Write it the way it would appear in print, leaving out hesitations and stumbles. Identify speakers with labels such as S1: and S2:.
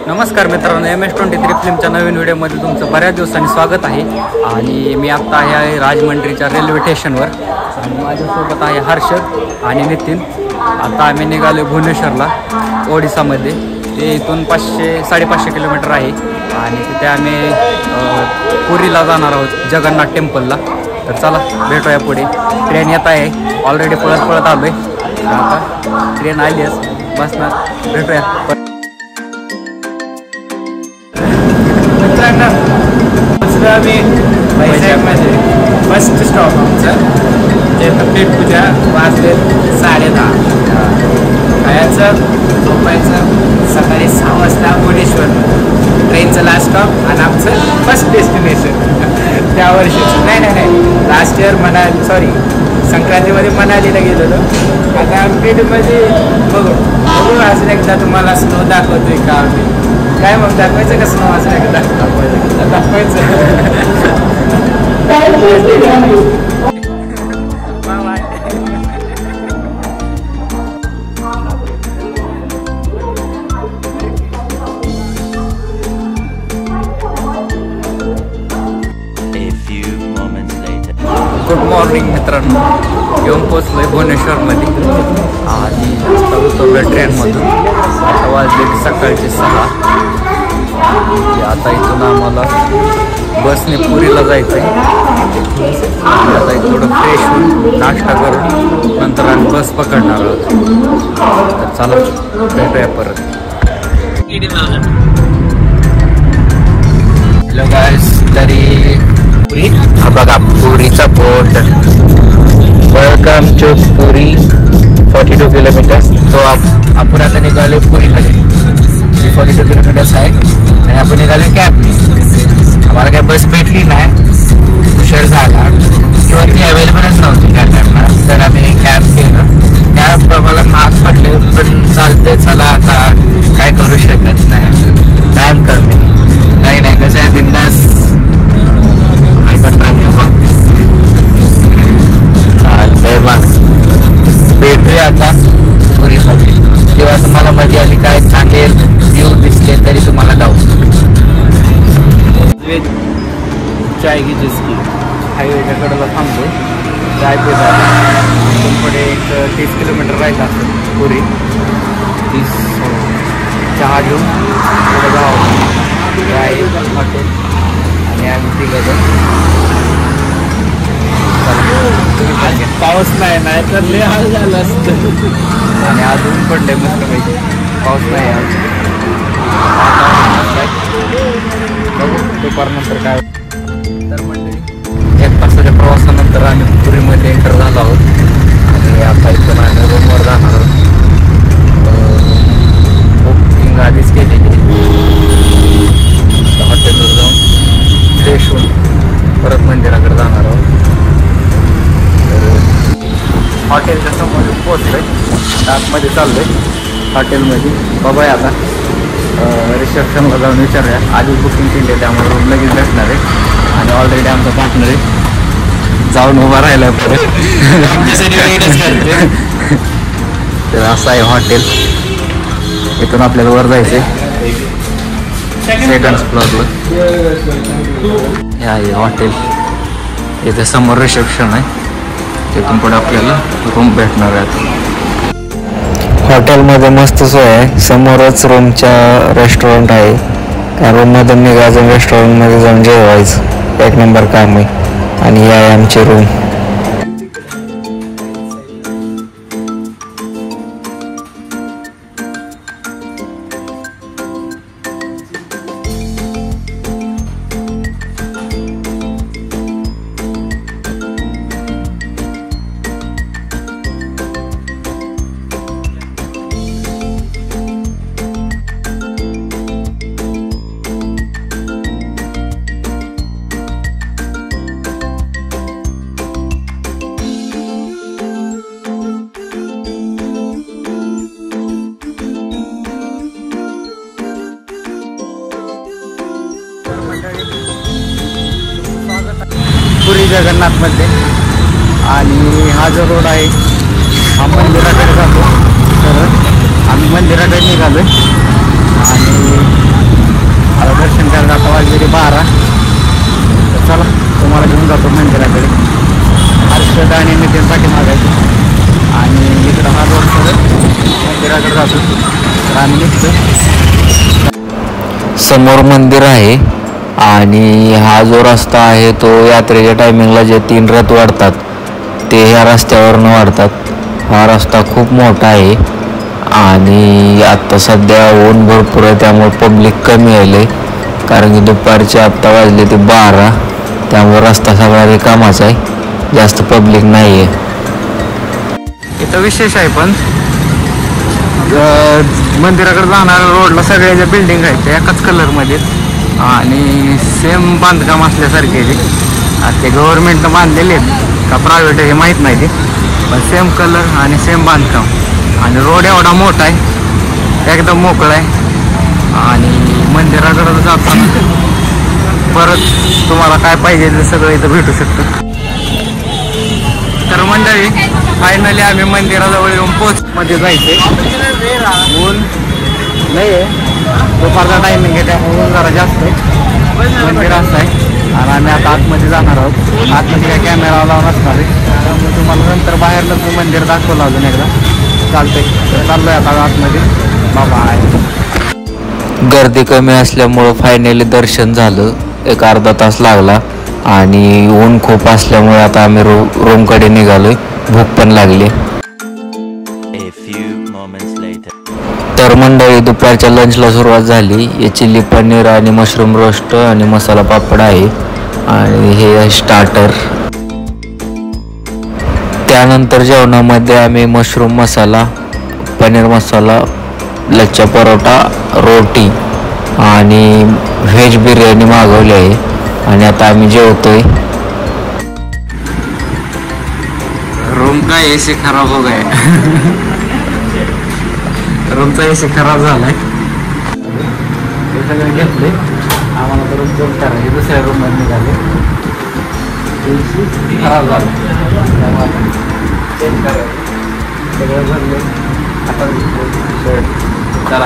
S1: नमस्कार मित्रांनो, MS23 फिल्मच्या नवीन व्हिडिओमध्ये तुमचं बऱ्याच दिवसांनी स्वागत आहे. आणि मी आत्ता आहे राजमंड्रीच्या रेल्वे स्टेशनवर आणि माझ्यासोबत आहे हर्षद आणि नितीन. आता आम्ही निघालो भुवनेश्वरला, ओडिसामध्ये. ते इथून 500-550 किलोमीटर आहे आणि तिथे आम्ही पुरीला जाणार आहोत, जगन्नाथ टेम्पलला. तर चला भेटूया पुढे. ट्रेन येत आहे, ऑलरेडी पळत आलो आहे. आता ट्रेन आली आहे, बसणार, भेटूया.
S2: आम्ही वैजागमध्ये फर्स्ट स्टॉप आमचं जे पेट पूजा वाजले 10:30. खायचं झोपायचं, सकाळी 6 वाजता भुवनेश्वर ट्रेनचं लास्ट स्टॉप आणि आमचं फर्स्ट डेस्टिनेशन त्या वर्षीच. नाही लास्ट इयर संक्रांतीमध्ये मनालीला गेलेलो. आता पेटमध्ये बघू अजून एकदा तुम्हाला स्नो दाखवतोय का आम्ही. काय मग दाखवायचं का स्नो अजून एकदा दाखवायचं.
S1: गुड मॉर्निंग मित्रांनो, येऊन पोचलो आहे भुवनेश्वरमध्ये आणि उतरलो ट्रेनमधून. आता वाजले सकाळचे 6. आता इथून आम्हाला बसने पुरीला जायचं आहे. आता इथं थोडं फ्रेश होऊन नाश्ता करून नंतर आम्ही बस पकडणार आहोत. तर चला भेटूया परत. हॅलो गाईस, तरी बघा पुरीचा board. Welcome to Puri 42 kilometres. तो आपण आता निघालो पुरीमध्ये. 42 किलोमीटर्स आहे आणि आपण निघालो कॅबने. आम्हाला काय बस भेटली नाही, उशीर झाला किंवा ती अवेलेबलच नव्हती त्या टाईमला. तर आम्ही कॅब केलं. कॅब आम्हाला महाग पडले, पण चालते. चला आता काय करू शकत नाही, टाईम कमी. नाही कसं आहे, बिंदास भेटूया आता पुरीमध्ये. जेव्हा तुम्हाला मजा आली, काय चांगले व्ह्यू दिसले तरी तुम्हाला जाऊ.
S2: चाय की जिसकी
S1: हायवेच्या कडेला थांबतो, चाय पिता. इथून पुढे एक 30 किलोमीटर राहायचं असतं पुरी. 30 चहा घेऊन पुढे जावं. चाय हॉटेल आणि आम्ही तिघं.
S2: पाऊस नाही तर लय हाल झालं असतं.
S1: आणि अजून पडले मस्त पैकी, पाऊस नाही आज. बघू दुपारनंतर काय. तर मंडळी, 1 तासाच्या प्रवासानंतर आम्ही पुरीमध्ये एंटर झालो आहोत आणि आता इथून आम्ही रूमवर जाणार आहोत. बुकिंग आधीच केलेली. हॉटेलवर जाऊन फ्रेश होऊन परत मंदिराकडे जाणार आहोत. हॉटेलच्या समोर पोहोचलोय, आतमध्ये चाललोय हॉटेलमध्ये. बाबा आता रिसेप्शनला जाऊन विचारूया. आधीच बुकिंग केली आहे त्यामुळे रूम लगेच भेटणार आहे. आणि ऑलरेडी आमचा पार्टनर आहे, जाऊन उभा राहिला परत. तर असं आहे हॉटेल. इथून आपल्याला वर जायचं आहे 2nd फ्लोअरला. हे आहे हॉटेल. इथे समोर रिसेप्शन आहे, तिथून पुढे आपल्याला रूम भेटणार आहेत. हॉटेलमध्ये मस्त सोय आहे. समोरच रूमच्या रेस्टॉरंट आहे. त्या रूममध्ये निघायचं, रेस्टॉरंटमध्ये जाऊन जेवायचं. 1 नंबर काम आहे. आणि ही आहे आमची रूम. पुरी जगन्नाथमध्ये. आणि हा जो रोड आहे हा मंदिराकडे जातो. तर आम्ही मंदिराकडे निघालो आहे आणि समोर मंदिर आहे आणि हा जो रस्ता आहे तो यात्रेच्या टायमिंगला जे 3 रथ वाढतात ते ह्या रस्त्यावरनं वाढतात. हा रस्ता खूप मोठा आहे आणि आता सध्या ऊन भरपूर आहे त्यामुळे पब्लिक कमी आले, कारण की दुपारचे आत्ता वाजले ते 12, त्यामुळे रस्ता सगळा रिकामाच आहे, जास्त पब्लिक नाही आहे. इथं विशेष आहे पण मंदिराकडे जाणाऱ्या रोडला सगळ्या बिल्डिंग आहेत त्या एकाच कलरमध्ये आणि सेम बांधकाम असल्यासारखे ते गव्हर्नमेंटनं बांधलेले आहेत का प्रायव्हेट हे माहीत नाही ते, पण सेम कलर आणि सेम बांधकाम आणि रोड एवढा मोठा आहे एकदम मोकळा आहे आणि मंदिराकडे जाताना परत तुम्हाला काय पाहिजे ते सगळं इथं भेटू शकतं. तर मंडळी फायनली आम्ही मंदिराजवळ येऊन मध्ये जायचे. ऊन नाही आहे, दुपारचा टायमिंग आहे त्यामुळे ऊन जरा जास्त आहे. मंदिर असं आहे आणि आम्ही आता आतमध्ये जाणार आहोत. आतमध्ये काय कॅमेरा लावून असणार आहे त्यामुळे तुम्हाला नंतर बाहेरनं मंदिर दाखवलं अजून एकदा चालतंय. तर चाललोय आता आतमध्ये. बाबा गर्दी कमी असल्यामुळं फायनली दर्शन झालं. एक अर्धा तास लागला आणि ऊन खूप असल्यामुळे आता आम्ही रूमकडे निघालोय. भूक पण लागली. तर मंडळी दुपारच्या लंचला सुरुवात झाली. हे चिल्ली पनीर आणि मशरूम रोस्ट आणि मसाला पापड आहे आणि हे स्टार्टर. त्यानंतर जेवणामध्ये आम्ही मशरूम मसाला, पनीर मसाला, लच्छा परोठा, रोटी आणि व्हेज बिर्याणी मागवली आहे आणि आता आम्ही जेवतोय. रूम का एसी खराब हो गया. रूमचा एसी खराब झालाय. हे सगळं घेतले आम्हाला तर रूम चेंज करायचे, दुसऱ्या रूममध्ये निघाले. एसी खराब झाला चेंज करायचं सगळं भरले. आता चला